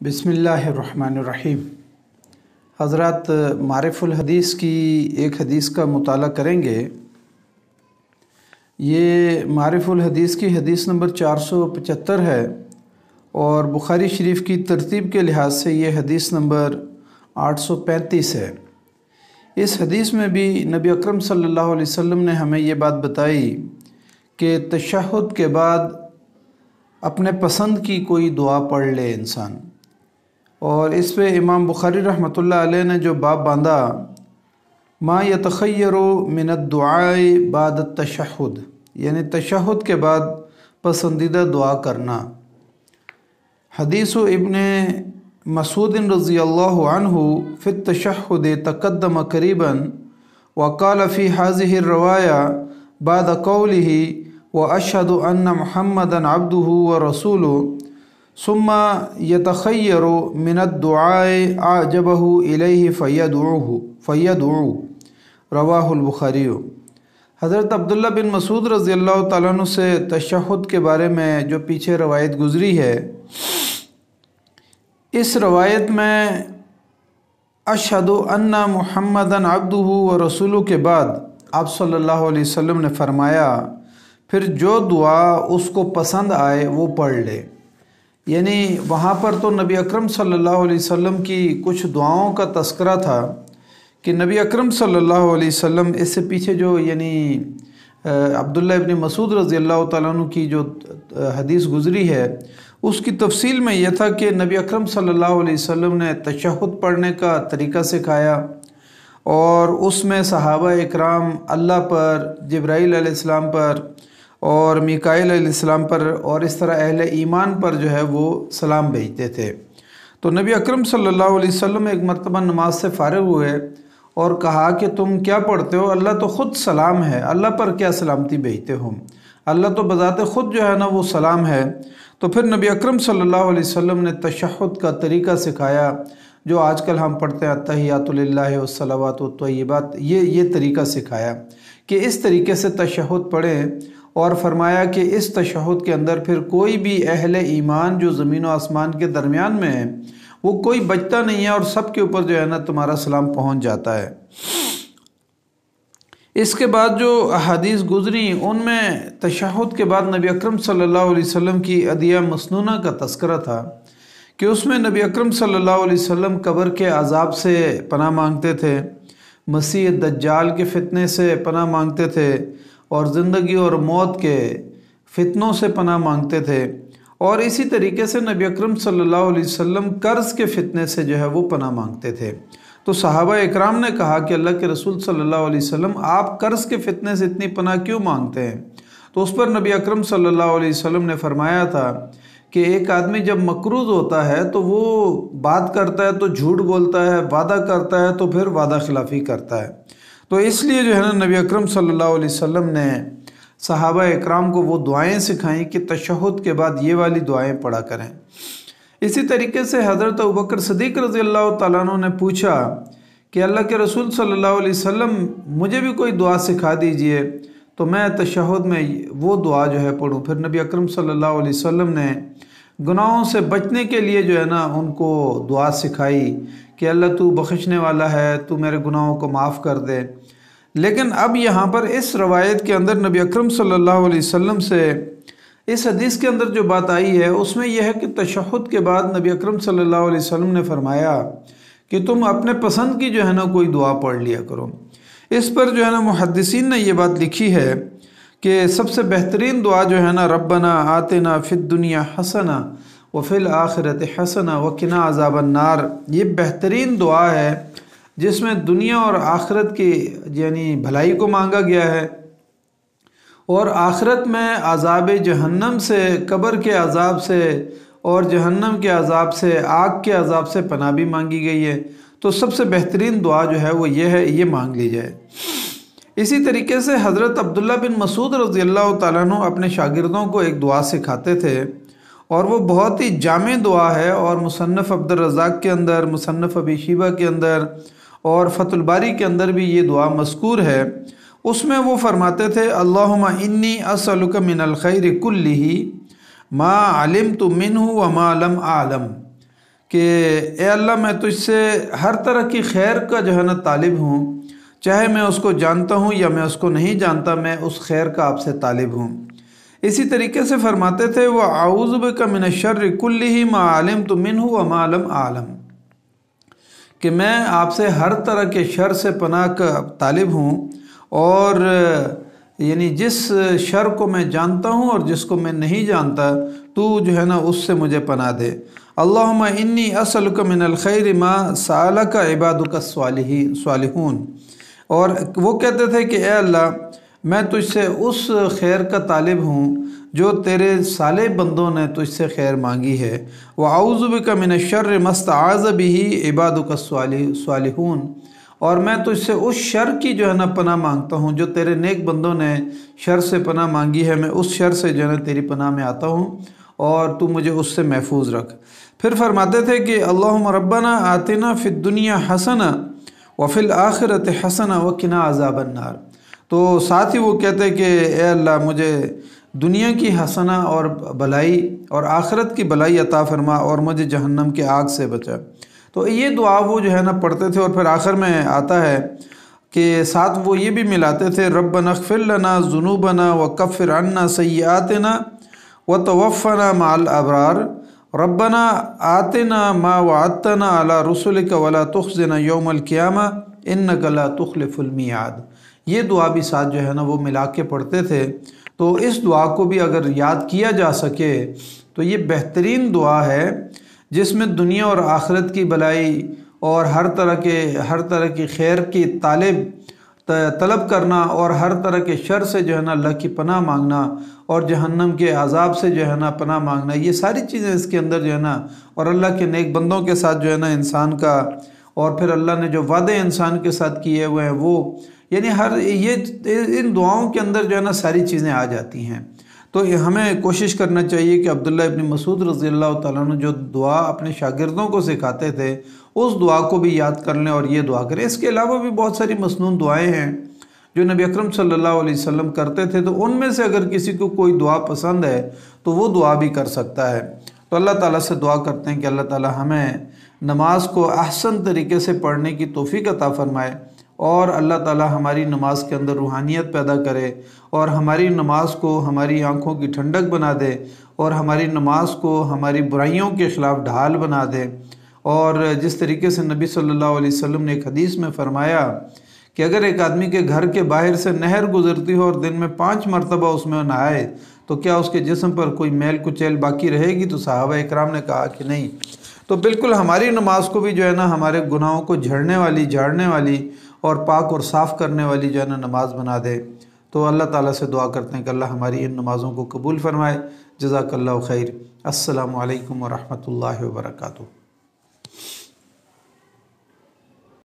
बिस्मिल्लाहिर्रहमानिर्रहीम। हज़रात मारिफ़ उल-हदीस की एक हदीस का मुताला करेंगे। ये मारिफ़ उल-हदीस की हदीस नंबर 475 है और बुखारी शरीफ की तरतीब के लिहाज से ये हदीस नंबर 835 है। इस हदीस में भी नबी अकरम सल्लल्लाहु अलैहि वसल्लम ने हमें ये बात बताई कि तशहुद के बाद अपने पसंद की कोई दुआ पढ़ ले इंसान, और इस पे इमाम बुखारी रहमतुल्लाह अलैह ने जो बाब बांधा, मा यतखय्यरु मिनद दुआए बाद तशहुद, यानी तशहुद के बाद पसंदीदा दुआ करना। हदीसु इब्ने मसूद रज़ियल्लाहु अन्हु फ़ित तशहुद तक़द्दम करीबन वक़ाल फ़ी हाज़िहि रवाया बाद क़ौलिही व अशहदु अन्ना मुहम्मदन अब्दुहु व रसूलुहु सुम्मा यतखय्यरु मिनद दुआए अजबहु इलैहि फ़यदुउ रवाहुल बुखारी। हज़रत अब्दुल्ला बिन मसूद रज़ियल्लाहु ताला अन्हु से तशहुद के बारे में जो पीछे रवायत गुज़री है, इस रवायत में अशहदु अन्ना मुहम्मदन अब्दुहु व रसूलुहु के बाद आप सल्लल्लाहु अलैहि वसल्लम ने फरमाया, फिर जो दुआ उसको पसंद आए वो पढ़ ले। यानी वहाँ पर तो नबी अकरम सल्लल्लाहु अलैहि वसल्लम की कुछ दुआओं का तस्करा था कि नबी अकरम सल्लल्लाहु अलैहि वसल्लम, इससे पीछे जो यानी अब्दुल्ला इब्न मसूद रज़ियल्लाहु ताला अन्हु की जो हदीस गुज़री है उसकी तफसील में यह था कि नबी अकरम सल्लल्लाहु अलैहि वसल्लम ने तशहुद पढ़ने का तरीक़ा सिखाया और उसमें सहाबा इकराम अल्लाह पर, जिब्राईल अलैहिस्सलाम पर और मीकाईल अलैहिस्सलाम पर और इस तरह अहले ईमान पर जो है वो सलाम भेजते थे। तो नबी अकरम सल्लल्लाहु अलैहि वसल्लम एक मरतबा नमाज से फ़ारिग हुए और कहा कि तुम क्या पढ़ते हो, अल्लाह तो ख़ुद सलाम है, अल्लाह पर क्या सलामती भेजते हो, अल्लाह तो बज़ाते ख़ुद जो है ना वो सलाम है। तो फिर नबी अकरम सल्लल्लाहु अलैहि वसल्लम ने तशहुद का तरीक़ा सिखाया जो आजकल हम पढ़ते हैं, अत्तहियातु लिल्लाहि वस्सलावातु वत्तय्यिबात, ये तरीक़ा सिखाया कि इस तरीके से तशहुद पढ़ें और फरमाया कि इस तशहुद के अंदर फिर कोई भी अहले ईमान जो ज़मीन और आसमान के दरमियान में है वो कोई बचता नहीं है और सब के ऊपर जो है ना तुम्हारा सलाम पहुंच जाता है। इसके बाद जो हदीस गुज़री उनमें तशहुद के बाद नबी अकरम सल्लल्लाहु अलैहि वसल्लम की अदिया मसनूना का तस्करा था कि उसमें नबी अकरम सल्लल्लाहु अलैहि वसल्लम कब्र के अज़ाब से पनाह मांगते थे, मसीह दज्जाल के फितने से पनाह मांगते थे और ज़िंदगी और मौत के फितनों से पनाह मांगते थे, और इसी तरीके से नबी अकरम सल्लल्लाहु अलैहि वसल्लम कर्ज़ के फितने से जो है वो पनाह मांगते थे। तो सहाबा इकराम ने कहा कि अल्लाह के रसूल सल्लल्लाहु अलैहि वसल्लम, आप कर्ज़ के फितने से इतनी पनाह क्यों मांगते हैं? तो उस पर नबी अकरम सल्लल्लाहु अलैहि वसल्लम ने फरमाया था कि एक आदमी जब मकरूज़ होता है तो वो बात करता है तो झूठ बोलता है, वादा करता है तो फिर वादा खिलाफ़ी करता है। तो इसलिए जो है ना नबी अकरम सल्लल्लाहु अलैहि वसल्लम ने सहाबा इकराम को वो दुआएं सिखाई कि तशहुद के बाद ये वाली दुआएं पढ़ा करें। इसी तरीके से हज़रत अबू बकर सिद्दीक़ रज़ियल्लाहु ताला अन्हु ने पूछा कि अल्लाह के रसूल सल्लल्लाहु अलैहि वसल्लम, मुझे भी कोई दुआ सिखा दीजिए तो मैं तशहुद में वो दुआ जो है पढ़ूँ। फिर नबी अकरम सल्लल्लाहु अलैहि वसल्लम ने गुनाहों से बचने के लिए जो है ना उनको दुआ सिखाई कि अल्लाह तू बख्शने वाला है, तू मेरे गुनाहों को माफ़ कर दे। लेकिन अब यहाँ पर इस रवायत के अंदर नबी अकरम सल्लल्लाहु अलैहि वसल्लम से इस हदीस के अंदर जो बात आई है उसमें यह है कि तशहुद के बाद नबी अकरम सल्लल्लाहु अलैहि वसल्लम ने फरमाया कि तुम अपने पसंद की जो है ना कोई दुआ पढ़ लिया करो। इस पर जो है ना मुहद्दिसीन ने ये बात लिखी है कि सबसे बेहतरीन दुआ जो है ना, रब्बना आतिना फिद दुनिया हसना व फिल आखिरत हसना व किना अज़ाबन नार, ये बेहतरीन दुआ है जिसमें दुनिया और आखिरत की यानी भलाई को मांगा गया है और आखिरत में अज़ाब जहन्नम से, कब्र के अज़ाब से और जहन्नम के अज़ाब से, आग के अज़ाब से पनाह भी मांगी गई है। तो सबसे बेहतरीन दुआ जो है वो ये है, ये मांग ली जाए। इसी तरीके से हज़रत अब्दुल्ला बिन मसूद रज़ियल्लाहु ताला अन्हु अपने शागिर्दों को एक दुआ सिखाते थे और वो बहुत ही जामे दुआ है और मुसन्नफ़ अब्दुर रज़्ज़ाक़ के अंदर, मुसन्नफ़ अबी शीबा के अंदर और फ़तहुल बारी के अंदर भी ये दुआ मज़कूर है। उसमें वो फरमाते थे, अल्लाहुम्मा इन्नी असअलुका मिनल खैरि कुल्लिही मा अलिमतु मिन्हु व मा लम आलम, کہ اے اللہ میں تجھ سے ہر طرح کی خیر کا جو ہے نا طالب ہوں، چاہے میں اس کو جانتا ہوں یا میں اس کو نہیں جانتا، میں اس خیر کا آپ سے طالب ہوں۔ اسی طریقے سے فرماتے تھے وَأَعُوذُ بِكَ مِنَ الشَّرِّ كُلِّهِ مَا عَلِمْتُ مِنْهُ وَمَا لَمْ أَعْلَمْ، کہ میں آپ سے ہر طرح کے شر سے پناہ کا طالب ہوں، اور یعنی جس شر کو میں جانتا ہوں اور جس کو میں نہیں جانتا تو جو ہے نا اس سے مجھے پناہ دے۔ اللہم انی اسألک من الخیر ما سألک عبادک الصالحون، اور وہ کہتے تھے کہ اے اللہ میں تجھ سے اس خیر کا طالب ہوں جو تیرے صالح بندوں نے تجھ سے خیر مانگی ہے۔ وَأَعُوذُ بِكَ مِنَ الشَّرِّ مَا اسْتَعَاذَ بِهِ عِبَادُكَ الصَّالِحُونَ، اور میں تجھ سے اس شر کی جو ہے نا پناہ مانگتا ہوں جو تیرے نیک بندوں نے شر سے پناہ مانگی ہے، میں اس شر سے جو ہے نا تیری پناہ میں آتا ہوں اور تو مجھے اس سے محفوظ رکھ۔ پھر فرماتے تھے کہ اللہم ربنا آتنا فی الدنیا حسنہ وفی الآخرۃ حسنہ وقنا عذاب النار، تو ساتھ ہی وہ کہتے کہ اے اللہ مجھے دنیا کی حسنہ اور بھلائی اور آخرت کی بھلائی عطا فرما اور مجھے جہنم کے آگ سے بچا۔ تو یہ دعا وہ جو ہے نا پڑھتے تھے، اور پھر آخر میں آتا ہے کہ ساتھ وہ یہ بھی ملاتے تھے ربنا اغفر لنا ذنوبنا وکفر عنا سیئاتنا وتوفنا مع الابرار ربنا آتنا ما وعدتنا علی رسلک ولا تخزنا یوم القیامہ انک لا تخلف المیعاد۔ یہ دعا بھی ساتھ جو ہے نا وہ ملا کے پڑھتے تھے۔ تو اس دعا کو بھی اگر یاد کیا جا سکے تو یہ بہترین دعا ہے جس میں دنیا اور آخرت کی بھلائی اور ہر طرح کی خیر کی طلب کرنا اور ہر طرح کے شر سے جو ہے نا اللہ کی پناہ مانگنا اور جہنم کے عذاب سے جو ہے نا پناہ مانگنا، یہ ساری چیزیں اس کے اندر جو ہے نا، اور اللہ کے نیک بندوں کے ساتھ جو ہے نا انسان کا، اور پھر اللہ نے جو وعدے انسان کے ساتھ کیے ہوئے ہیں وہ، یعنی ان دعاؤں کے اندر جو ہے نا ساری چیزیں آ جاتی ہیں۔ تو ہمیں کوشش کرنا چاہیے کہ عبداللہ ابن مسعود رضی اللہ تعالیٰ عنہ جو دعا اپنے شاگردوں کو سکھاتے تھے اس دعا کو بھی یاد کر لیں اور یہ دعا کریں۔ اس کے علاوہ بھی بہت ساری مسنون دعائیں ہیں جو نبی اکرم صلی اللہ علیہ وسلم کرتے تھے، تو ان میں سے اگر کسی کو کوئی دعا پسند ہے تو وہ دعا بھی کر سکتا ہے۔ تو اللہ تعالیٰ سے دعا کرتے ہیں کہ اللہ تعالیٰ ہمیں نماز کو احسن طریقے سے پڑھنے کی توفیق عطا فرمائے، اور اللہ تعالیٰ ہماری نماز کے اندر روحانیت پیدا کرے، اور ہماری نماز کو ہماری آنکھوں کی ٹھنڈک بنا دے، اور ہماری نماز کو ہماری برائیوں کے خلاف ڈھال بنا دے۔ اور جس طریقے سے نبی صلی اللہ علیہ وسلم نے ایک حدیث میں فرمایا کہ اگر ایک آدمی کے گھر کے باہر سے نہر گزرتی ہو اور دن میں 5 مرتبہ اس میں نہائے تو کیا اس کے جسم پر کوئی میل کچیل باقی رہے گی؟ تو صحابہ اکرام نے کہا کہ نہیں۔ تو بالکل ہماری نماز کو بھی جو ہے نا ہمارے گناہوں کو جھاڑنے والی اور پاک اور صاف کرنے والی جو ہے نا نماز بنا دے۔ تو اللہ تعالیٰ سے دعا کرتے ہیں کہ اللہ ہماری ان نمازوں کو قبول فرمائے۔ جزاک اللہ خیر۔ السلام علیکم ورحمۃ اللہ وبرکاتہ۔